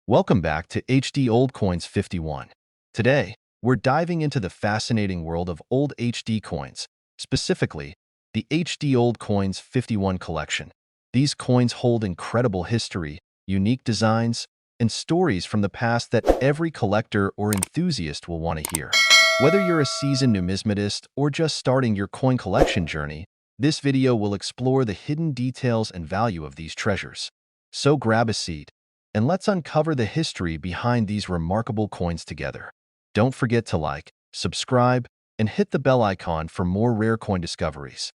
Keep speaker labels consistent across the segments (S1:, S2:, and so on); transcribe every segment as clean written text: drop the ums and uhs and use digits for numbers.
S1: Welcome back to HD Old Coins 51. Today, we're diving into the fascinating world of old HD coins, specifically the HD Old Coins 51 collection. These coins hold incredible history, unique designs, and stories from the past that every collector or enthusiast will want to hear. Whether you're a seasoned numismatist or just starting your coin collection journey, this video will explore the hidden details and value of these treasures. So grab a seat and let's uncover the history behind these remarkable coins together. Don't forget to like, subscribe, and hit the bell icon for more rare coin discoveries.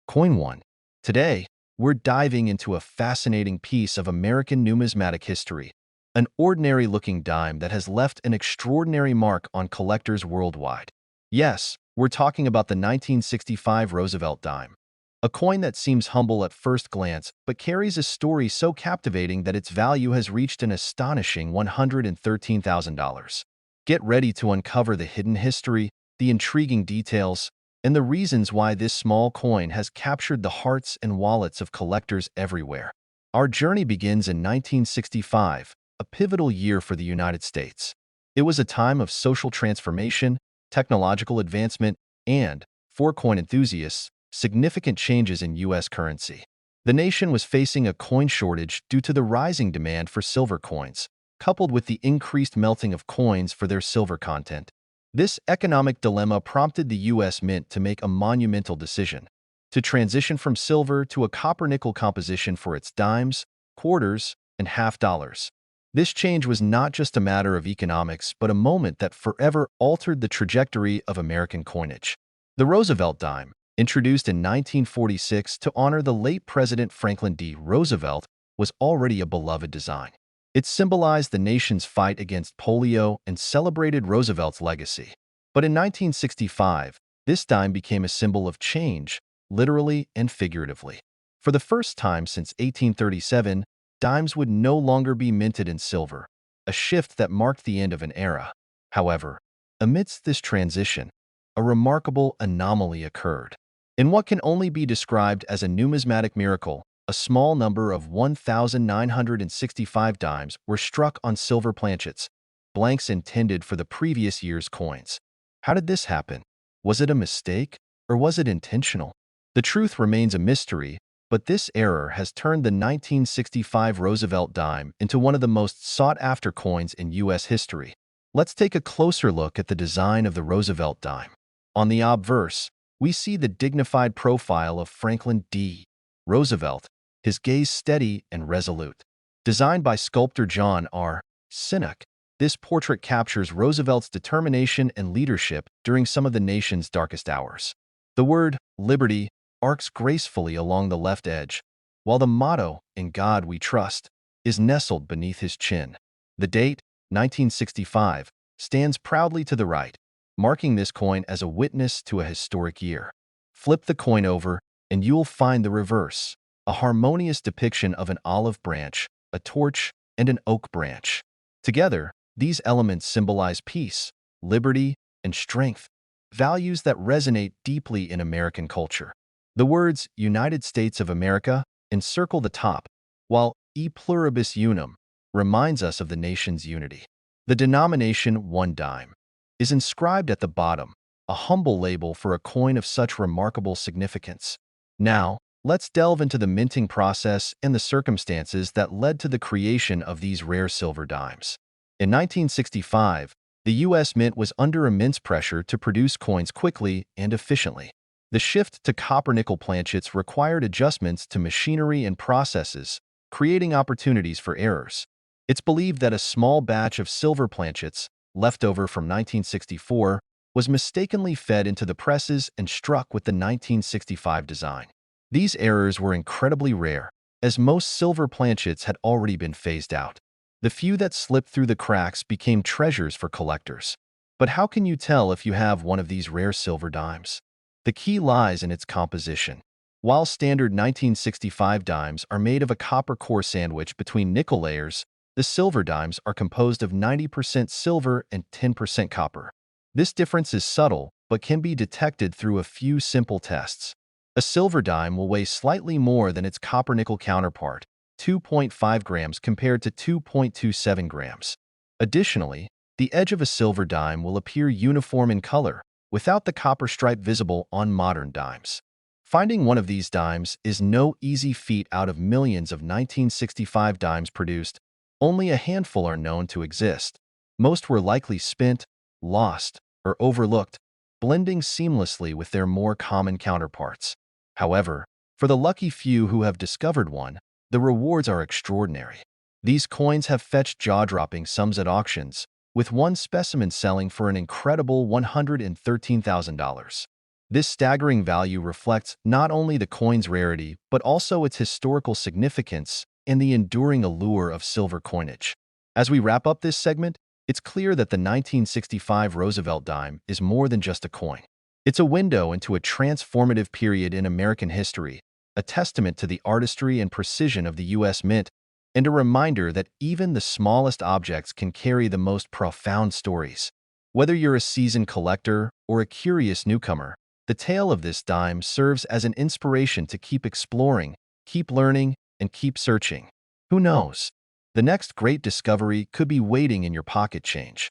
S1: Coin 1. Today, we're diving into a fascinating piece of American numismatic history, an ordinary-looking dime that has left an extraordinary mark on collectors worldwide. Yes, we're talking about the 1965 Roosevelt dime. A coin that seems humble at first glance, but carries a story so captivating that its value has reached an astonishing $113,000. Get ready to uncover the hidden history, the intriguing details, and the reasons why this small coin has captured the hearts and wallets of collectors everywhere. Our journey begins in 1965, a pivotal year for the United States. It was a time of social transformation, technological advancement, and, for coin enthusiasts, significant changes in U.S. currency. The nation was facing a coin shortage due to the rising demand for silver coins, coupled with the increased melting of coins for their silver content. This economic dilemma prompted the U.S. Mint to make a monumental decision: to transition from silver to a copper-nickel composition for its dimes, quarters, and half dollars. This change was not just a matter of economics, but a moment that forever altered the trajectory of American coinage. The Roosevelt dime, introduced in 1946 to honor the late President Franklin D. Roosevelt, was already a beloved design. It symbolized the nation's fight against polio and celebrated Roosevelt's legacy. But in 1965, this dime became a symbol of change, literally and figuratively. For the first time since 1837, dimes would no longer be minted in silver, a shift that marked the end of an era. However, amidst this transition, a remarkable anomaly occurred. In what can only be described as a numismatic miracle, a small number of 1,965 dimes were struck on silver planchets, blanks intended for the previous year's coins. How did this happen? Was it a mistake, or was it intentional? The truth remains a mystery, but this error has turned the 1965 Roosevelt dime into one of the most sought-after coins in U.S. history. Let's take a closer look at the design of the Roosevelt dime. On the obverse, we see the dignified profile of Franklin D. Roosevelt, his gaze steady and resolute. Designed by sculptor John R. Sinnock, this portrait captures Roosevelt's determination and leadership during some of the nation's darkest hours. The word liberty arcs gracefully along the left edge, while the motto, "In God We Trust," is nestled beneath his chin. The date, 1965, stands proudly to the right, marking this coin as a witness to a historic year. Flip the coin over, and you'll find the reverse: a harmonious depiction of an olive branch, a torch, and an oak branch. Together, these elements symbolize peace, liberty, and strength, values that resonate deeply in American culture. The words "United States of America" encircle the top, while "E pluribus unum" reminds us of the nation's unity. The denomination 1 dime is inscribed at the bottom, a humble label for a coin of such remarkable significance. Now, let's delve into the minting process and the circumstances that led to the creation of these rare silver dimes. In 1965, the U.S. Mint was under immense pressure to produce coins quickly and efficiently. The shift to copper-nickel planchets required adjustments to machinery and processes, creating opportunities for errors. It's believed that a small batch of silver planchets, left over from 1964, was mistakenly fed into the presses and struck with the 1965 design. These errors were incredibly rare, as most silver planchets had already been phased out. The few that slipped through the cracks became treasures for collectors. But how can you tell if you have one of these rare silver dimes? The key lies in its composition. While standard 1965 dimes are made of a copper core sandwich between nickel layers, the silver dimes are composed of 90% silver and 10% copper. This difference is subtle, but can be detected through a few simple tests. A silver dime will weigh slightly more than its copper-nickel counterpart, 2.5 grams compared to 2.27 grams. Additionally, the edge of a silver dime will appear uniform in color, without the copper stripe visible on modern dimes. Finding one of these dimes is no easy feat out of millions of 1965 dimes produced. Only a handful are known to exist. Most were likely spent, lost, or overlooked, blending seamlessly with their more common counterparts. However, for the lucky few who have discovered one, the rewards are extraordinary. These coins have fetched jaw-dropping sums at auctions, with one specimen selling for an incredible $113,000. This staggering value reflects not only the coin's rarity, but also its historical significance and the enduring allure of silver coinage. As we wrap up this segment, it's clear that the 1965 Roosevelt dime is more than just a coin. It's a window into a transformative period in American history, a testament to the artistry and precision of the U.S. Mint, and a reminder that even the smallest objects can carry the most profound stories. Whether you're a seasoned collector or a curious newcomer, the tale of this dime serves as an inspiration to keep exploring, keep learning, and keep searching. Who knows? The next great discovery could be waiting in your pocket change.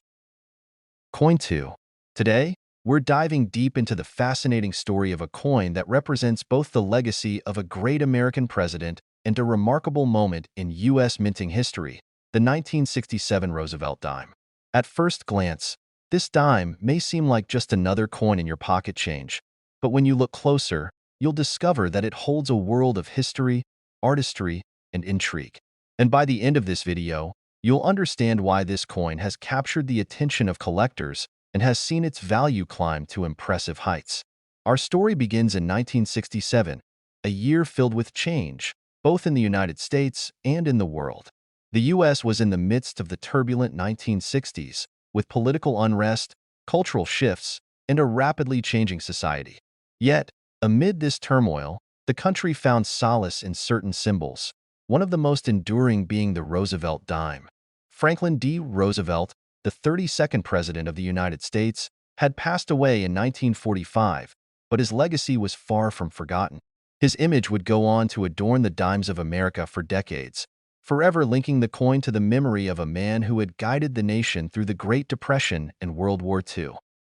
S1: Coin 2. Today, we're diving deep into the fascinating story of a coin that represents both the legacy of a great American president and a remarkable moment in U.S. minting history, the 1967 Roosevelt dime. At first glance, this dime may seem like just another coin in your pocket change, but when you look closer, you'll discover that it holds a world of history, artistry, and intrigue. And by the end of this video, you'll understand why this coin has captured the attention of collectors and has seen its value climb to impressive heights. Our story begins in 1967, a year filled with change, both in the United States and in the world. The U.S. was in the midst of the turbulent 1960s, with political unrest, cultural shifts, and a rapidly changing society. Yet, amid this turmoil, the country found solace in certain symbols, one of the most enduring being the Roosevelt dime. Franklin D. Roosevelt, the 32nd President of the United States, had passed away in 1945, but his legacy was far from forgotten. His image would go on to adorn the dimes of America for decades, forever linking the coin to the memory of a man who had guided the nation through the Great Depression and World War II.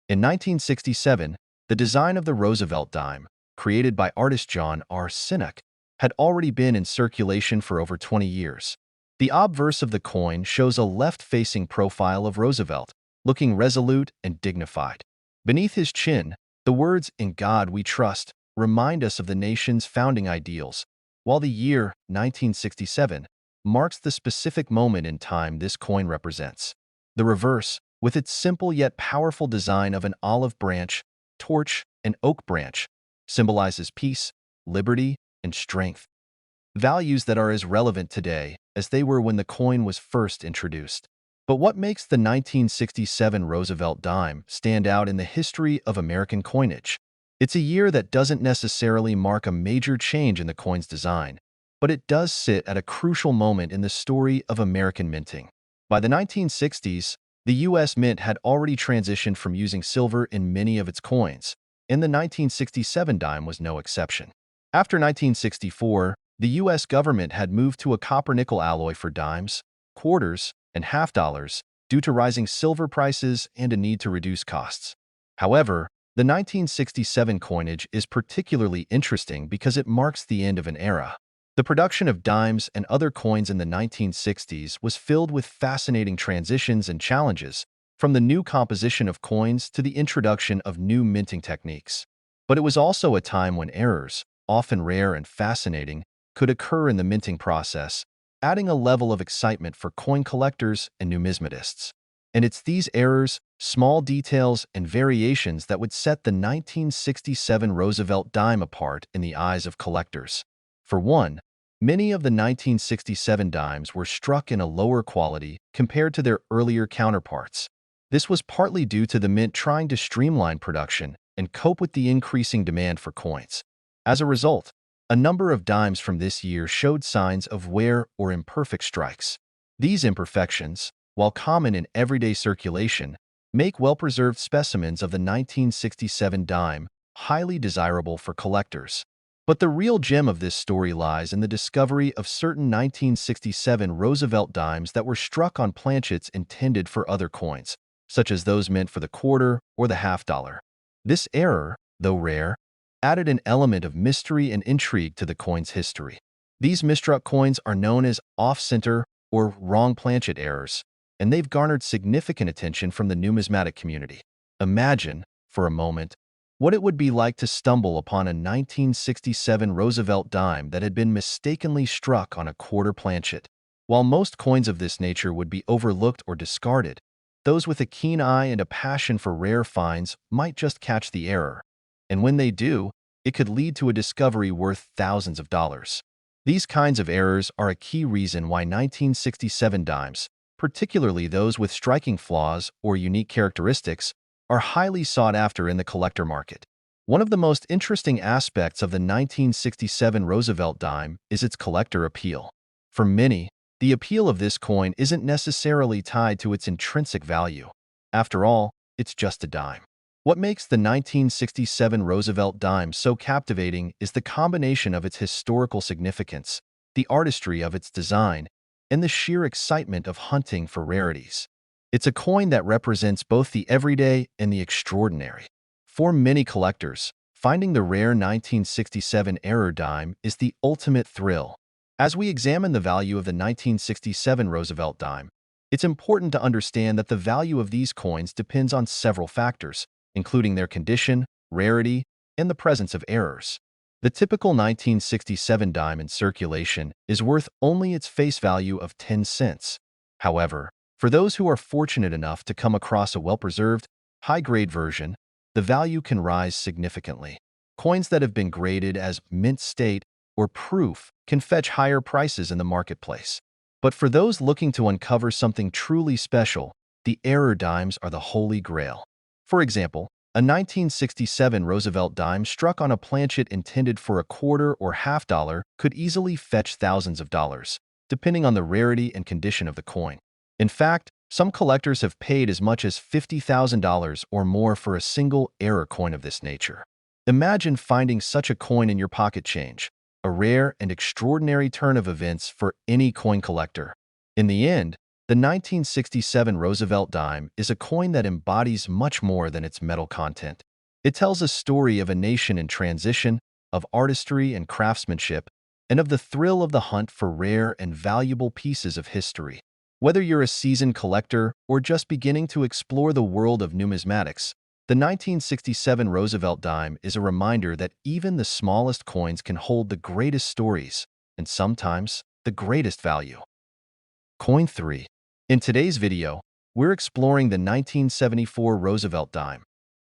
S1: In 1967, the design of the Roosevelt dime, created by artist John R. Sinek, had already been in circulation for over 20 years. The obverse of the coin shows a left-facing profile of Roosevelt, looking resolute and dignified. Beneath his chin, the words, "In God We Trust," remind us of the nation's founding ideals, while the year 1967 marks the specific moment in time this coin represents. The reverse, with its simple yet powerful design of an olive branch, torch, and oak branch, symbolizes peace, liberty, and strength. Values that are as relevant today as they were when the coin was first introduced. But what makes the 1967 Roosevelt dime stand out in the history of American coinage? It's a year that doesn't necessarily mark a major change in the coin's design, but it does sit at a crucial moment in the story of American minting. By the 1960s, the U.S. Mint had already transitioned from using silver in many of its coins, and the 1967 dime was no exception. After 1964, the U.S. government had moved to a copper-nickel alloy for dimes, quarters, and half dollars due to rising silver prices and a need to reduce costs. However, the 1967 coinage is particularly interesting because it marks the end of an era. The production of dimes and other coins in the 1960s was filled with fascinating transitions and challenges, from the new composition of coins to the introduction of new minting techniques. But it was also a time when errors, often rare and fascinating, could occur in the minting process, adding a level of excitement for coin collectors and numismatists. And it's these errors, small details, and variations that would set the 1967 Roosevelt dime apart in the eyes of collectors. For one, many of the 1967 dimes were struck in a lower quality compared to their earlier counterparts. This was partly due to the mint trying to streamline production and cope with the increasing demand for coins. As a result, a number of dimes from this year showed signs of wear or imperfect strikes. These imperfections, while common in everyday circulation, make well-preserved specimens of the 1967 dime highly desirable for collectors. But the real gem of this story lies in the discovery of certain 1967 Roosevelt dimes that were struck on planchets intended for other coins, such as those meant for the quarter or the half dollar. This error, though rare, added an element of mystery and intrigue to the coin's history. These misstruck coins are known as off-center or wrong planchet errors, and they've garnered significant attention from the numismatic community. Imagine, for a moment, what it would be like to stumble upon a 1967 Roosevelt dime that had been mistakenly struck on a quarter planchet. While most coins of this nature would be overlooked or discarded, those with a keen eye and a passion for rare finds might just catch the error. And when they do, it could lead to a discovery worth thousands of dollars. These kinds of errors are a key reason why 1967 dimes, particularly those with striking flaws or unique characteristics, are highly sought after in the collector market. One of the most interesting aspects of the 1967 Roosevelt dime is its collector appeal. For many, the appeal of this coin isn't necessarily tied to its intrinsic value. After all, it's just a dime. What makes the 1967 Roosevelt dime so captivating is the combination of its historical significance, the artistry of its design, and the sheer excitement of hunting for rarities. It's a coin that represents both the everyday and the extraordinary. For many collectors, finding the rare 1967 error dime is the ultimate thrill. As we examine the value of the 1967 Roosevelt dime, it's important to understand that the value of these coins depends on several factors, including their condition, rarity, and the presence of errors. The typical 1967 dime in circulation is worth only its face value of 10 cents. However, for those who are fortunate enough to come across a well-preserved, high-grade version, the value can rise significantly. Coins that have been graded as mint state or proof can fetch higher prices in the marketplace. But for those looking to uncover something truly special, the error dimes are the holy grail. For example, a 1967 Roosevelt dime struck on a planchet intended for a quarter or half dollar could easily fetch thousands of dollars, depending on the rarity and condition of the coin. In fact, some collectors have paid as much as $50,000 or more for a single error coin of this nature. Imagine finding such a coin in your pocket change, a rare and extraordinary turn of events for any coin collector. In the end, the 1967 Roosevelt dime is a coin that embodies much more than its metal content. It tells a story of a nation in transition, of artistry and craftsmanship, and of the thrill of the hunt for rare and valuable pieces of history. Whether you're a seasoned collector or just beginning to explore the world of numismatics, the 1967 Roosevelt dime is a reminder that even the smallest coins can hold the greatest stories, and sometimes the greatest value. Coin 3. In today's video, we're exploring the 1974 Roosevelt dime,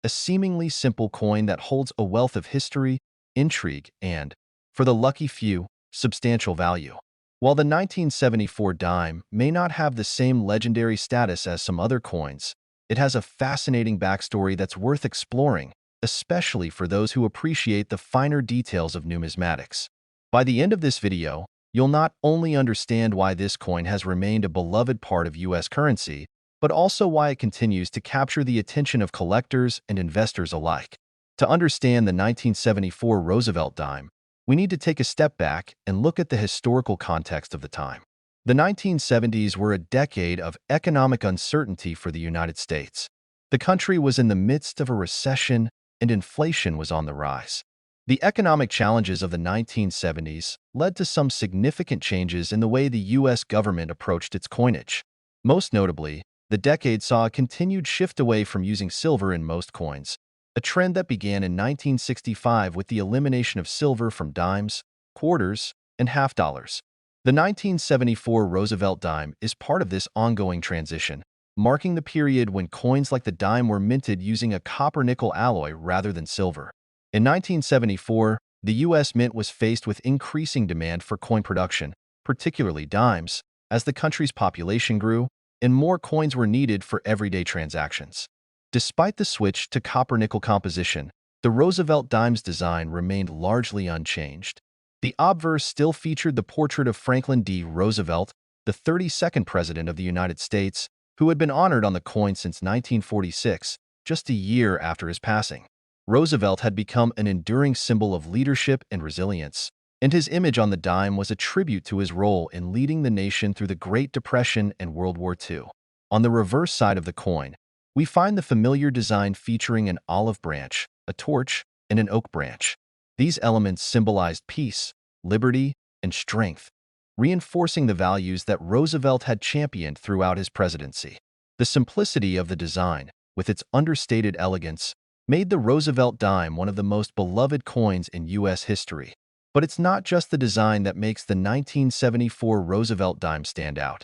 S1: a seemingly simple coin that holds a wealth of history, intrigue, and, for the lucky few, substantial value. While the 1974 dime may not have the same legendary status as some other coins, it has a fascinating backstory that's worth exploring, especially for those who appreciate the finer details of numismatics. By the end of this video, you'll not only understand why this coin has remained a beloved part of U.S. currency, but also why it continues to capture the attention of collectors and investors alike. To understand the 1974 Roosevelt dime, we need to take a step back and look at the historical context of the time. The 1970s were a decade of economic uncertainty for the United States. The country was in the midst of a recession, and inflation was on the rise. The economic challenges of the 1970s led to some significant changes in the way the U.S. government approached its coinage. Most notably, the decade saw a continued shift away from using silver in most coins, a trend that began in 1965 with the elimination of silver from dimes, quarters, and half dollars. The 1974 Roosevelt dime is part of this ongoing transition, marking the period when coins like the dime were minted using a copper-nickel alloy rather than silver. In 1974, the U.S. Mint was faced with increasing demand for coin production, particularly dimes, as the country's population grew and more coins were needed for everyday transactions. Despite the switch to copper-nickel composition, the Roosevelt dime's design remained largely unchanged. The obverse still featured the portrait of Franklin D. Roosevelt, the 32nd President of the United States, who had been honored on the coin since 1946, just a year after his passing. Roosevelt had become an enduring symbol of leadership and resilience, and his image on the dime was a tribute to his role in leading the nation through the Great Depression and World War II. On the reverse side of the coin, we find the familiar design featuring an olive branch, a torch, and an oak branch. These elements symbolized peace, liberty, and strength, reinforcing the values that Roosevelt had championed throughout his presidency. The simplicity of the design, with its understated elegance, made the Roosevelt dime one of the most beloved coins in U.S. history. But it's not just the design that makes the 1974 Roosevelt dime stand out.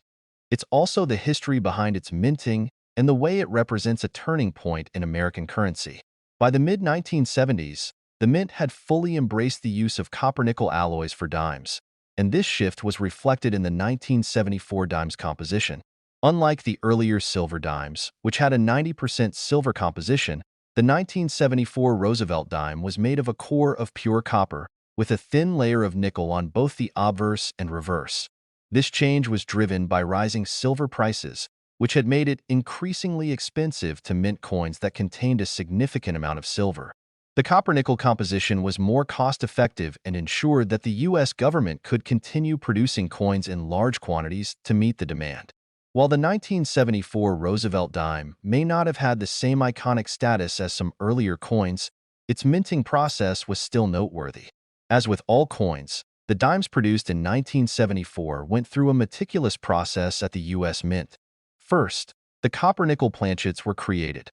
S1: It's also the history behind its minting and the way it represents a turning point in American currency. By the mid-1970s, the mint had fully embraced the use of copper-nickel alloys for dimes, and this shift was reflected in the 1974 dime's composition. Unlike the earlier silver dimes, which had a 90% silver composition, the 1974 Roosevelt dime was made of a core of pure copper, with a thin layer of nickel on both the obverse and reverse. This change was driven by rising silver prices, which had made it increasingly expensive to mint coins that contained a significant amount of silver. The copper-nickel composition was more cost-effective and ensured that the U.S. government could continue producing coins in large quantities to meet the demand. While the 1974 Roosevelt dime may not have had the same iconic status as some earlier coins, its minting process was still noteworthy. As with all coins, the dimes produced in 1974 went through a meticulous process at the U.S. Mint. First, the copper-nickel planchets were created,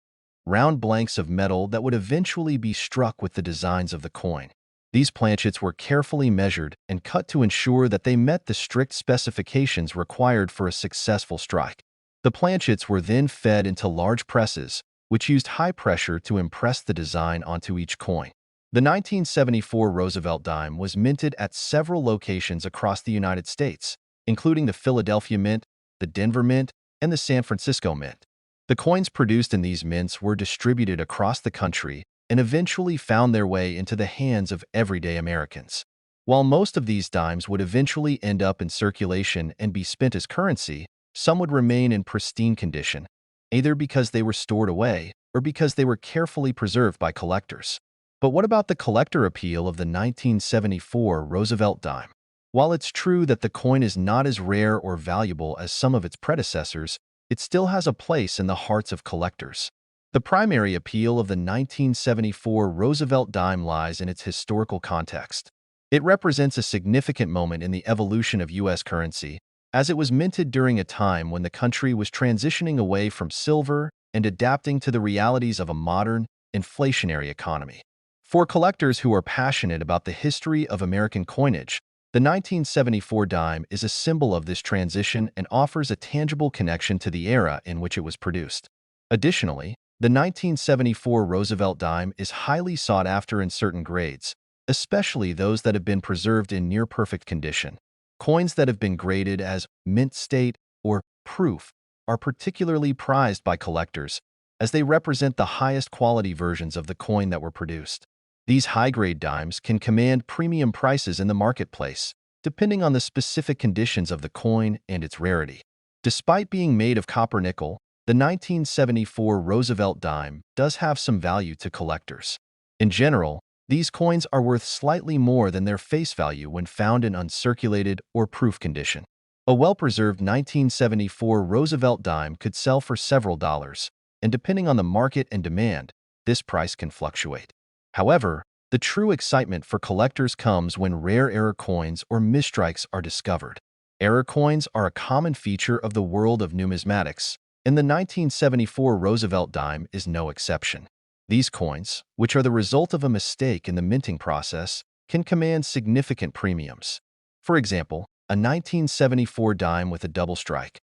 S1: round blanks of metal that would eventually be struck with the designs of the coin. These planchets were carefully measured and cut to ensure that they met the strict specifications required for a successful strike. The planchets were then fed into large presses, which used high pressure to impress the design onto each coin. The 1974 Roosevelt dime was minted at several locations across the United States, including the Philadelphia Mint, the Denver Mint, and the San Francisco Mint. The coins produced in these mints were distributed across the country and eventually found their way into the hands of everyday Americans. While most of these dimes would eventually end up in circulation and be spent as currency, some would remain in pristine condition, either because they were stored away or because they were carefully preserved by collectors. But what about the collector appeal of the 1974 Roosevelt dime? While it's true that the coin is not as rare or valuable as some of its predecessors, it still has a place in the hearts of collectors. The primary appeal of the 1974 Roosevelt dime lies in its historical context. It represents a significant moment in the evolution of U.S. currency, as it was minted during a time when the country was transitioning away from silver and adapting to the realities of a modern, inflationary economy. For collectors who are passionate about the history of American coinage, the 1974 dime is a symbol of this transition and offers a tangible connection to the era in which it was produced. Additionally, the 1974 Roosevelt dime is highly sought after in certain grades, especially those that have been preserved in near-perfect condition. Coins that have been graded as mint state or proof are particularly prized by collectors, as they represent the highest quality versions of the coin that were produced. These high-grade dimes can command premium prices in the marketplace, depending on the specific conditions of the coin and its rarity. Despite being made of copper-nickel, the 1974 Roosevelt dime does have some value to collectors. In general, these coins are worth slightly more than their face value when found in uncirculated or proof condition. A well-preserved 1974 Roosevelt dime could sell for several dollars, and depending on the market and demand, this price can fluctuate. However, the true excitement for collectors comes when rare error coins or misstrikes are discovered. Error coins are a common feature of the world of numismatics, and the 1974 Roosevelt dime is no exception. These coins, which are the result of a mistake in the minting process, can command significant premiums. For example, a 1974 dime with a double strike,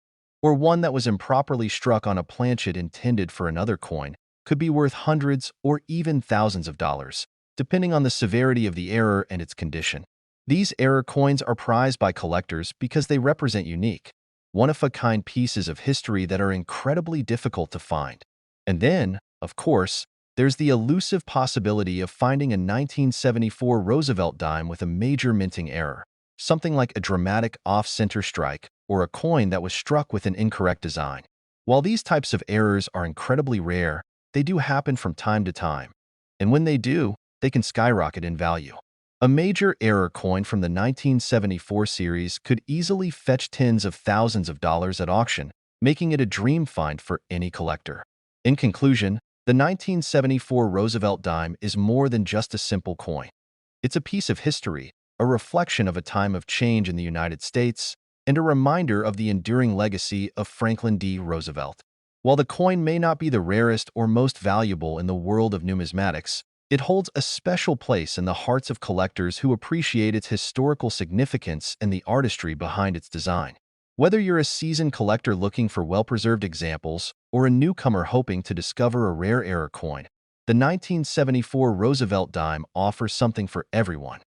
S1: or one that was improperly struck on a planchet intended for another coin, could be worth hundreds or even thousands of dollars, depending on the severity of the error and its condition. These error coins are prized by collectors because they represent unique, one-of-a-kind pieces of history that are incredibly difficult to find. And then, of course, there's the elusive possibility of finding a 1974 Roosevelt dime with a major minting error, something like a dramatic off-center strike or a coin that was struck with an incorrect design. While these types of errors are incredibly rare, they do happen from time to time. and when they do, they can skyrocket in value. A major error coin from the 1974 series could easily fetch tens of thousands of dollars at auction, making it a dream find for any collector. In conclusion, the 1974 Roosevelt dime is more than just a simple coin. It's a piece of history, a reflection of a time of change in the United States, and a reminder of the enduring legacy of Franklin D. Roosevelt. While the coin may not be the rarest or most valuable in the world of numismatics, it holds a special place in the hearts of collectors who appreciate its historical significance and the artistry behind its design. Whether you're a seasoned collector looking for well-preserved examples or a newcomer hoping to discover a rare error coin, the 1974 Roosevelt dime offers something for everyone.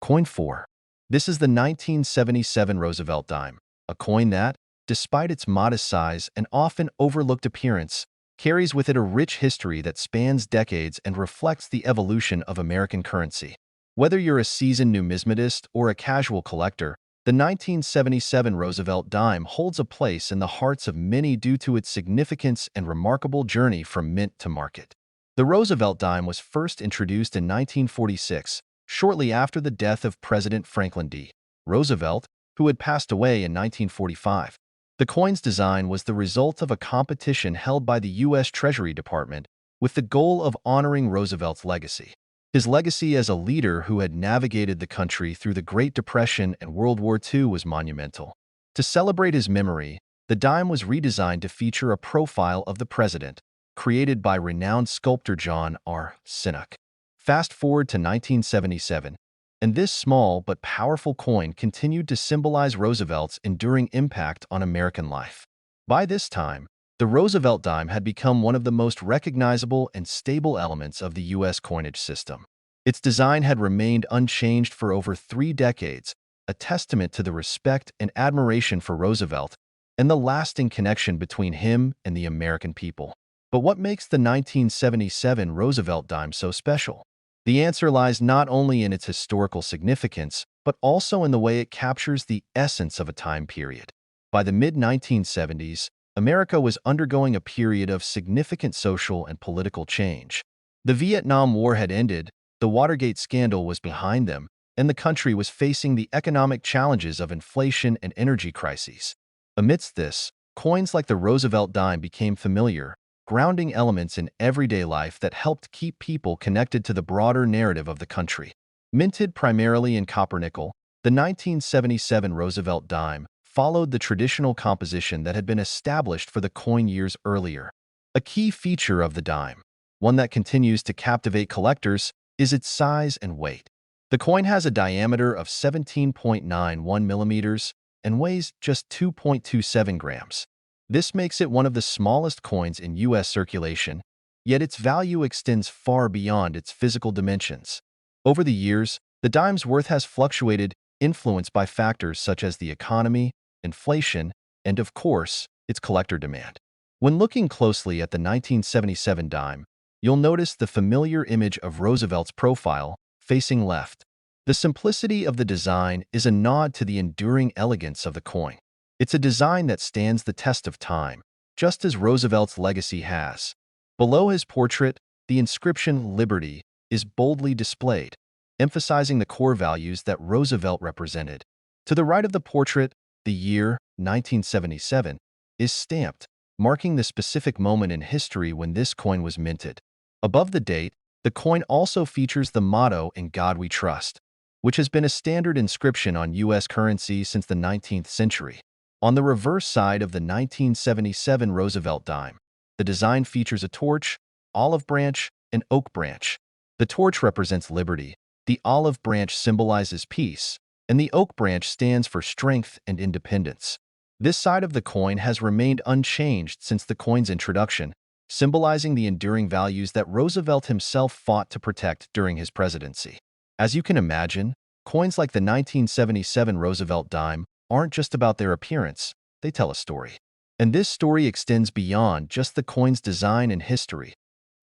S1: Coin 4. This is the 1977 Roosevelt dime, a coin that, despite its modest size and often overlooked appearance, carries with it a rich history that spans decades and reflects the evolution of American currency. Whether you're a seasoned numismatist or a casual collector, the 1977 Roosevelt dime holds a place in the hearts of many due to its significance and remarkable journey from mint to market. The Roosevelt dime was first introduced in 1946, shortly after the death of President Franklin D. Roosevelt, who had passed away in 1945. The coin's design was the result of a competition held by the U.S. Treasury Department with the goal of honoring Roosevelt's legacy. His legacy as a leader who had navigated the country through the Great Depression and World War II was monumental. To celebrate his memory, the dime was redesigned to feature a profile of the president, created by renowned sculptor John R. Sinnock. Fast forward to 1977, and this small but powerful coin continued to symbolize Roosevelt's enduring impact on American life. By this time, the Roosevelt dime had become one of the most recognizable and stable elements of the U.S. coinage system. Its design had remained unchanged for over 3 decades, a testament to the respect and admiration for Roosevelt and the lasting connection between him and the American people. But what makes the 1977 Roosevelt dime so special? The answer lies not only in its historical significance, but also in the way it captures the essence of a time period. By the mid-1970s, America was undergoing a period of significant social and political change. The Vietnam War had ended, the Watergate scandal was behind them, and the country was facing the economic challenges of inflation and energy crises. Amidst this, coins like the Roosevelt dime became familiar, grounding elements in everyday life that helped keep people connected to the broader narrative of the country. Minted primarily in copper-nickel, the 1977 Roosevelt dime followed the traditional composition that had been established for the coin years earlier. A key feature of the dime, one that continues to captivate collectors, is its size and weight. The coin has a diameter of 17.91 millimeters and weighs just 2.27 grams. This makes it one of the smallest coins in U.S. circulation, yet its value extends far beyond its physical dimensions. Over the years, the dime's worth has fluctuated, influenced by factors such as the economy, inflation, and of course, its collector demand. When looking closely at the 1977 dime, you'll notice the familiar image of Roosevelt's profile, facing left. The simplicity of the design is a nod to the enduring elegance of the coin. It's a design that stands the test of time, just as Roosevelt's legacy has. Below his portrait, the inscription Liberty is boldly displayed, emphasizing the core values that Roosevelt represented. To the right of the portrait, the year, 1977, is stamped, marking the specific moment in history when this coin was minted. Above the date, the coin also features the motto "In God We Trust," which has been a standard inscription on U.S. currency since the 19th century. On the reverse side of the 1977 Roosevelt dime, the design features a torch, olive branch, and oak branch. The torch represents liberty, the olive branch symbolizes peace, and the oak branch stands for strength and independence. This side of the coin has remained unchanged since the coin's introduction, symbolizing the enduring values that Roosevelt himself fought to protect during his presidency. As you can imagine, coins like the 1977 Roosevelt dime aren't just about their appearance, they tell a story. And this story extends beyond just the coin's design and history.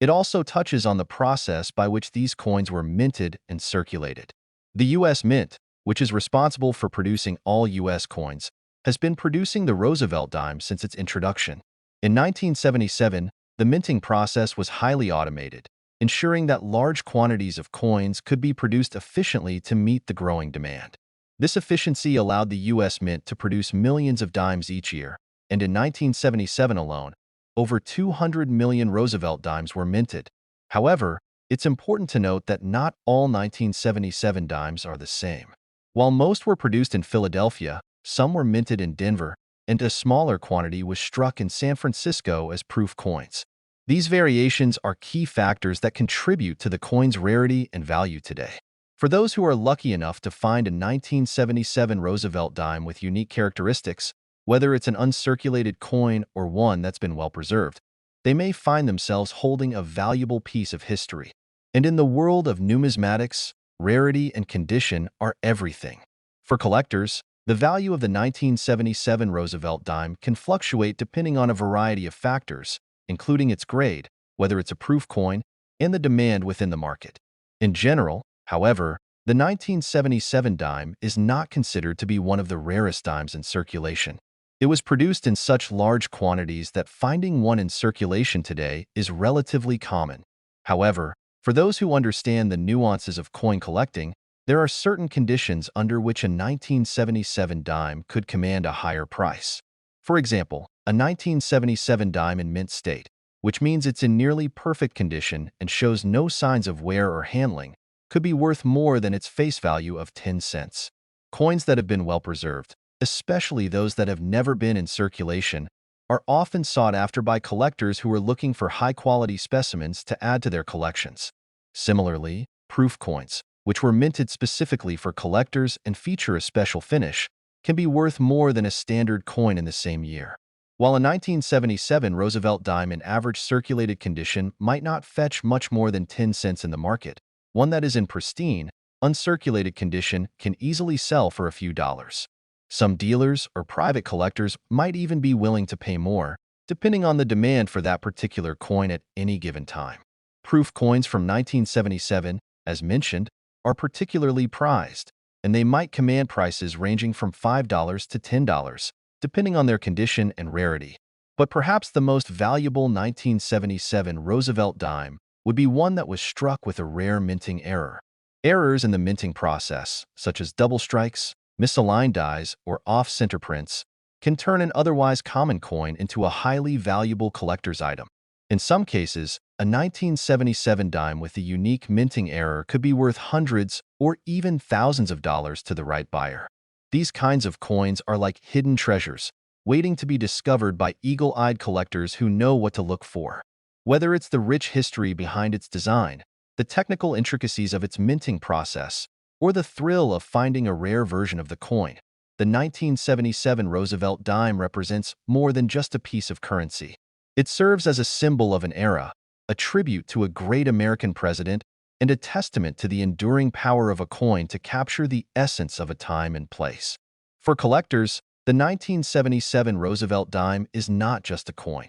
S1: It also touches on the process by which these coins were minted and circulated. The U.S. Mint, which is responsible for producing all U.S. coins, has been producing the Roosevelt dime since its introduction. In 1977, the minting process was highly automated. ensuring that large quantities of coins could be produced efficiently to meet the growing demand. This efficiency allowed the U.S. Mint to produce millions of dimes each year, and in 1977 alone, over 200 million Roosevelt dimes were minted. However, it's important to note that not all 1977 dimes are the same. While most were produced in Philadelphia, some were minted in Denver, and a smaller quantity was struck in San Francisco as proof coins. These variations are key factors that contribute to the coin's rarity and value today. For those who are lucky enough to find a 1977 Roosevelt dime with unique characteristics, whether it's an uncirculated coin or one that's been well preserved, they may find themselves holding a valuable piece of history. And in the world of numismatics, rarity and condition are everything. For collectors, the value of the 1977 Roosevelt dime can fluctuate depending on a variety of factors, including its grade, whether it's a proof coin, and the demand within the market. In general, however, the 1977 dime is not considered to be one of the rarest dimes in circulation. It was produced in such large quantities that finding one in circulation today is relatively common. However, for those who understand the nuances of coin collecting, there are certain conditions under which a 1977 dime could command a higher price. For example, a 1977 dime in mint state, which means it's in nearly perfect condition and shows no signs of wear or handling, could be worth more than its face value of 10 cents. Coins that have been well preserved, especially those that have never been in circulation, are often sought after by collectors who are looking for high-quality specimens to add to their collections. Similarly, proof coins, which were minted specifically for collectors and feature a special finish, can be worth more than a standard coin in the same year. While a 1977 Roosevelt dime in average circulated condition might not fetch much more than 10 cents in the market, one that is in pristine, uncirculated condition can easily sell for a few dollars. Some dealers or private collectors might even be willing to pay more, depending on the demand for that particular coin at any given time. Proof coins from 1977, as mentioned, are particularly prized, and they might command prices ranging from $5 to $10, depending on their condition and rarity. But perhaps the most valuable 1977 Roosevelt dime would be one that was struck with a rare minting error. Errors in the minting process, such as double strikes, misaligned dies, or off-center prints, can turn an otherwise common coin into a highly valuable collector's item. In some cases, a 1977 dime with a unique minting error could be worth hundreds or even thousands of dollars to the right buyer. These kinds of coins are like hidden treasures, waiting to be discovered by eagle-eyed collectors who know what to look for. Whether it's the rich history behind its design, the technical intricacies of its minting process, or the thrill of finding a rare version of the coin, the 1977 Roosevelt dime represents more than just a piece of currency. It serves as a symbol of an era, a tribute to a great American president, and a testament to the enduring power of a coin to capture the essence of a time and place. For collectors, the 1977 Roosevelt dime is not just a coin.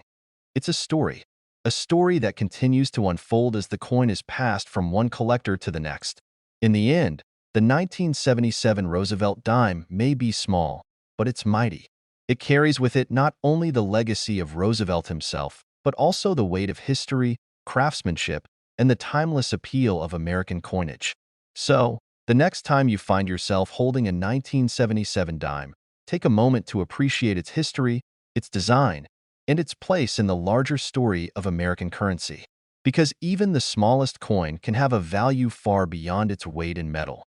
S1: It's a story that continues to unfold as the coin is passed from one collector to the next. In the end, the 1977 Roosevelt dime may be small, but it's mighty. It carries with it not only the legacy of Roosevelt himself, but also the weight of history, craftsmanship, and the timeless appeal of American coinage. So, the next time you find yourself holding a 1977 dime, take a moment to appreciate its history, its design, and its place in the larger story of American currency. Because even the smallest coin can have a value far beyond its weight in metal.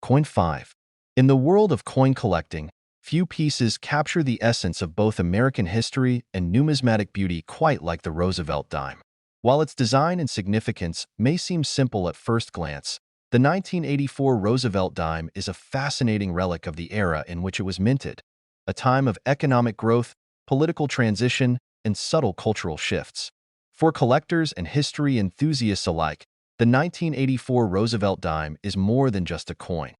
S1: Coin 5. In the world of coin collecting, few pieces capture the essence of both American history and numismatic beauty quite like the Roosevelt dime. While its design and significance may seem simple at first glance, the 1984 Roosevelt dime is a fascinating relic of the era in which it was minted, a time of economic growth, political transition, and subtle cultural shifts. For collectors and history enthusiasts alike, the 1984 Roosevelt dime is more than just a coin.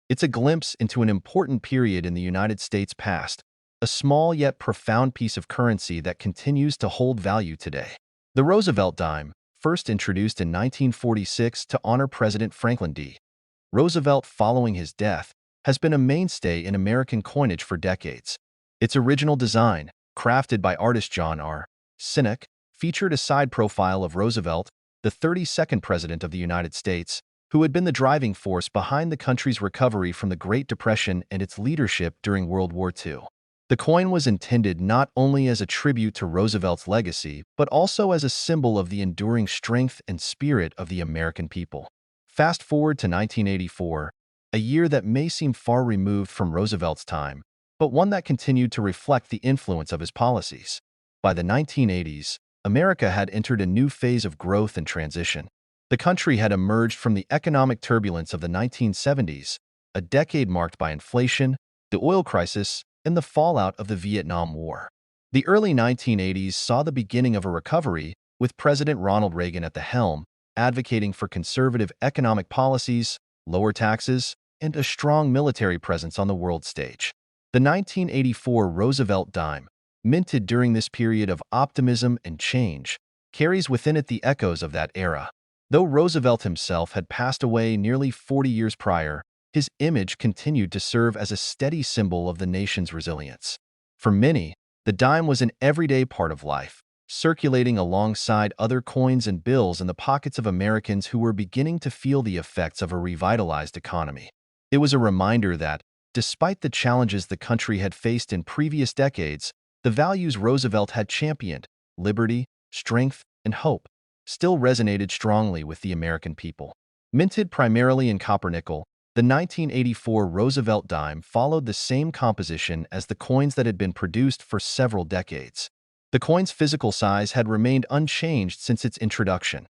S1: It's a glimpse into an important period in the United States past, a small yet profound piece of currency that continues to hold value today. The Roosevelt dime, first introduced in 1946 to honor President Franklin D. Roosevelt following his death, has been a mainstay in American coinage for decades. Its original design, crafted by artist John R. Sinek, featured a side profile of Roosevelt, the 32nd President of the United States, who had been the driving force behind the country's recovery from the Great Depression and its leadership during World War II. The coin was intended not only as a tribute to Roosevelt's legacy, but also as a symbol of the enduring strength and spirit of the American people. Fast forward to 1984, a year that may seem far removed from Roosevelt's time, but one that continued to reflect the influence of his policies. By the 1980s, America had entered a new phase of growth and transition. The country had emerged from the economic turbulence of the 1970s, a decade marked by inflation, the oil crisis, and the fallout of the Vietnam War. The early 1980s saw the beginning of a recovery, with President Ronald Reagan at the helm, advocating for conservative economic policies, lower taxes, and a strong military presence on the world stage. The 1984 Roosevelt dime, minted during this period of optimism and change, carries within it the echoes of that era. Though Roosevelt himself had passed away nearly 40 years prior, his image continued to serve as a steady symbol of the nation's resilience. For many, the dime was an everyday part of life, circulating alongside other coins and bills in the pockets of Americans who were beginning to feel the effects of a revitalized economy. It was a reminder that, despite the challenges the country had faced in previous decades, the values Roosevelt had championed, liberty, strength, and hope, still resonated strongly with the American people. Minted primarily in copper-nickel, the 1984 Roosevelt dime followed the same composition as the coins that had been produced for several decades. The coin's physical size had remained unchanged since its introduction,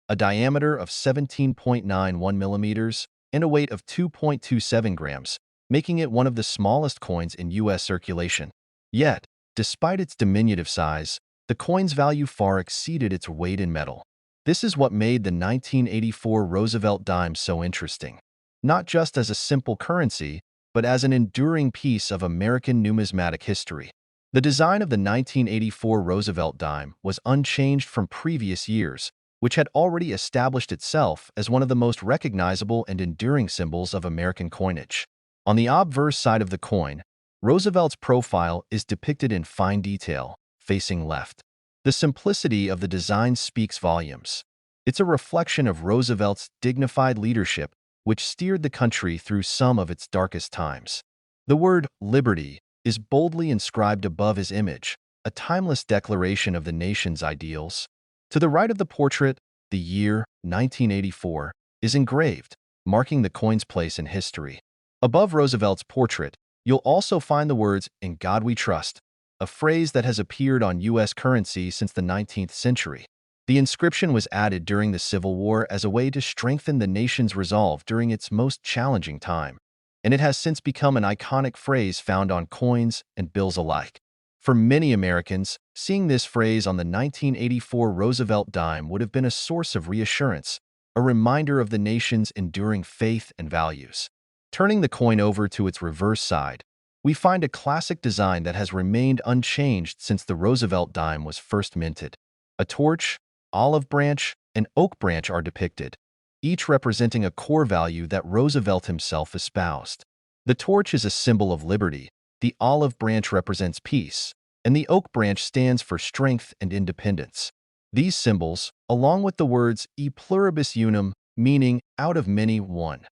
S1: a diameter of 17.91 millimeters and a weight of 2.27 grams, making it one of the smallest coins in U.S. circulation. Yet, despite its diminutive size, the coin's value far exceeded its weight in metal. This is what made the 1984 Roosevelt dime so interesting. Not just as a simple currency, but as an enduring piece of American numismatic history. The design of the 1984 Roosevelt dime was unchanged from previous years, which had already established itself as one of the most recognizable and enduring symbols of American coinage. On the obverse side of the coin, Roosevelt's profile is depicted in fine detail, facing left. The simplicity of the design speaks volumes. It's a reflection of Roosevelt's dignified leadership, which steered the country through some of its darkest times. The word liberty is boldly inscribed above his image, a timeless declaration of the nation's ideals. To the right of the portrait, the year, 1984, is engraved, marking the coin's place in history. Above Roosevelt's portrait, you'll also find the words, "In God We Trust," a phrase that has appeared on U.S. currency since the 19th century. The inscription was added during the Civil War as a way to strengthen the nation's resolve during its most challenging time, and it has since become an iconic phrase found on coins and bills alike. For many Americans, seeing this phrase on the 1984 Roosevelt dime would have been a source of reassurance, a reminder of the nation's enduring faith and values. Turning the coin over to its reverse side, we find a classic design that has remained unchanged since the Roosevelt dime was first minted. A torch, olive branch, and oak branch are depicted, each representing a core value that Roosevelt himself espoused. The torch is a symbol of liberty, the olive branch represents peace, and the oak branch stands for strength and independence. These symbols, along with the words e pluribus unum, meaning out of many, one,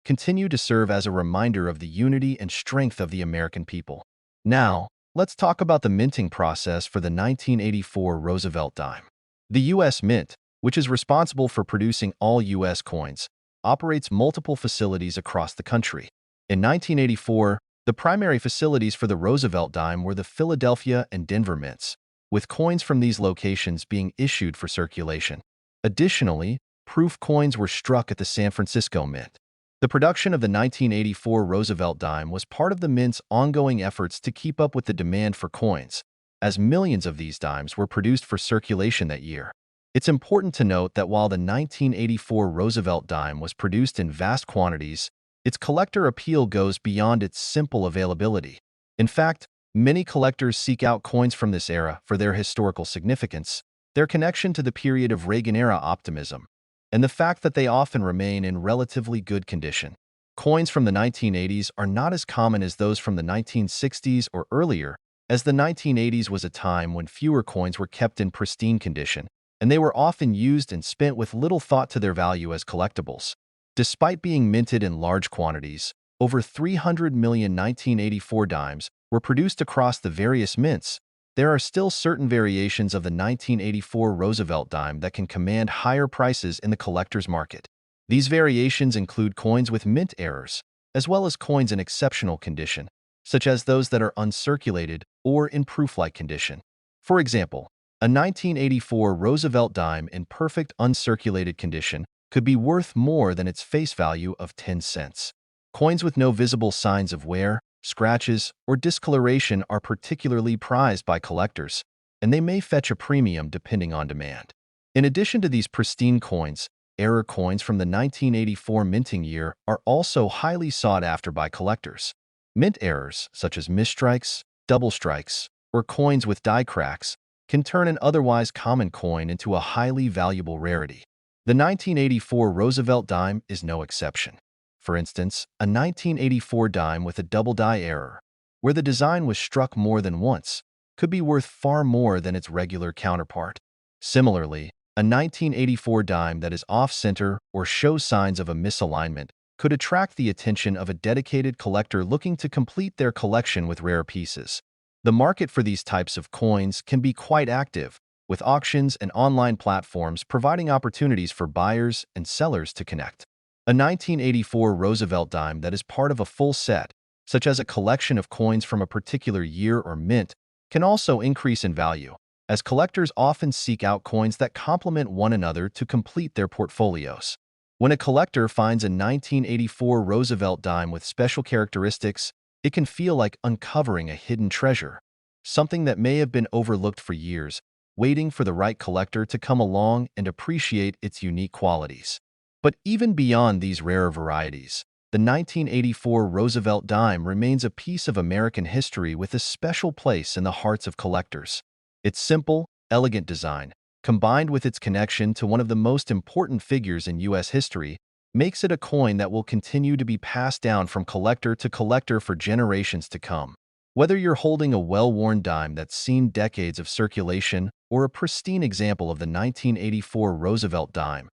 S1: continue to serve as a reminder of the unity and strength of the American people. Now, let's talk about the minting process for the 1984 Roosevelt dime. The U.S. Mint, which is responsible for producing all U.S. coins, operates multiple facilities across the country. In 1984, the primary facilities for the Roosevelt dime were the Philadelphia and Denver mints, with coins from these locations being issued for circulation. Additionally, proof coins were struck at the San Francisco Mint. The production of the 1984 Roosevelt dime was part of the Mint's ongoing efforts to keep up with the demand for coins, as millions of these dimes were produced for circulation that year. It's important to note that while the 1984 Roosevelt dime was produced in vast quantities, its collector appeal goes beyond its simple availability. In fact, many collectors seek out coins from this era for their historical significance, their connection to the period of Reagan-era optimism, and the fact that they often remain in relatively good condition. Coins from the 1980s are not as common as those from the 1960s or earlier, as the 1980s was a time when fewer coins were kept in pristine condition, and they were often used and spent with little thought to their value as collectibles. Despite being minted in large quantities, over 300 million 1984 dimes were produced across the various mints. There are still certain variations of the 1984 Roosevelt dime that can command higher prices in the collector's market. These variations include coins with mint errors, as well as coins in exceptional condition, such as those that are uncirculated or in proof-like condition. For example, a 1984 Roosevelt dime in perfect uncirculated condition could be worth more than its face value of 10 cents. Coins with no visible signs of wear, scratches, or discoloration are particularly prized by collectors, and they may fetch a premium depending on demand. In addition to these pristine coins, error coins from the 1984 minting year are also highly sought after by collectors. Mint errors, such as misstrikes, double strikes, or coins with die cracks, can turn an otherwise common coin into a highly valuable rarity. The 1984 Roosevelt dime is no exception. For instance, a 1984 dime with a double die error, where the design was struck more than once, could be worth far more than its regular counterpart. Similarly, a 1984 dime that is off-center or shows signs of a misalignment could attract the attention of a dedicated collector looking to complete their collection with rare pieces. The market for these types of coins can be quite active, with auctions and online platforms providing opportunities for buyers and sellers to connect. A 1984 Roosevelt dime that is part of a full set, such as a collection of coins from a particular year or mint, can also increase in value, as collectors often seek out coins that complement one another to complete their portfolios. When a collector finds a 1984 Roosevelt dime with special characteristics, it can feel like uncovering a hidden treasure, something that may have been overlooked for years, waiting for the right collector to come along and appreciate its unique qualities. But even beyond these rarer varieties, the 1984 Roosevelt dime remains a piece of American history with a special place in the hearts of collectors. Its simple, elegant design, combined with its connection to one of the most important figures in U.S. history, makes it a coin that will continue to be passed down from collector to collector for generations to come. Whether you're holding a well-worn dime that's seen decades of circulation or a pristine example of the 1984 Roosevelt dime,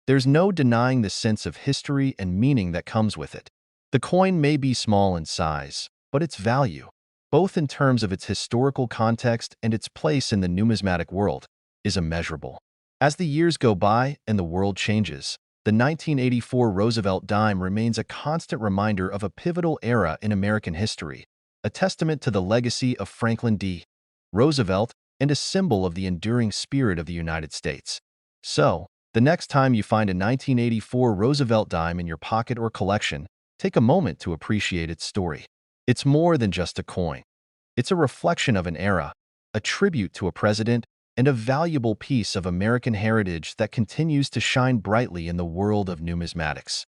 S1: there's no denying the sense of history and meaning that comes with it. The coin may be small in size, but its value, both in terms of its historical context and its place in the numismatic world, is immeasurable. As the years go by and the world changes, the 1984 Roosevelt dime remains a constant reminder of a pivotal era in American history, a testament to the legacy of Franklin D. Roosevelt and a symbol of the enduring spirit of the United States. So, the next time you find a 1984 Roosevelt dime in your pocket or collection, take a moment to appreciate its story. It's more than just a coin. It's a reflection of an era, a tribute to a president, and a valuable piece of American heritage that continues to shine brightly in the world of numismatics.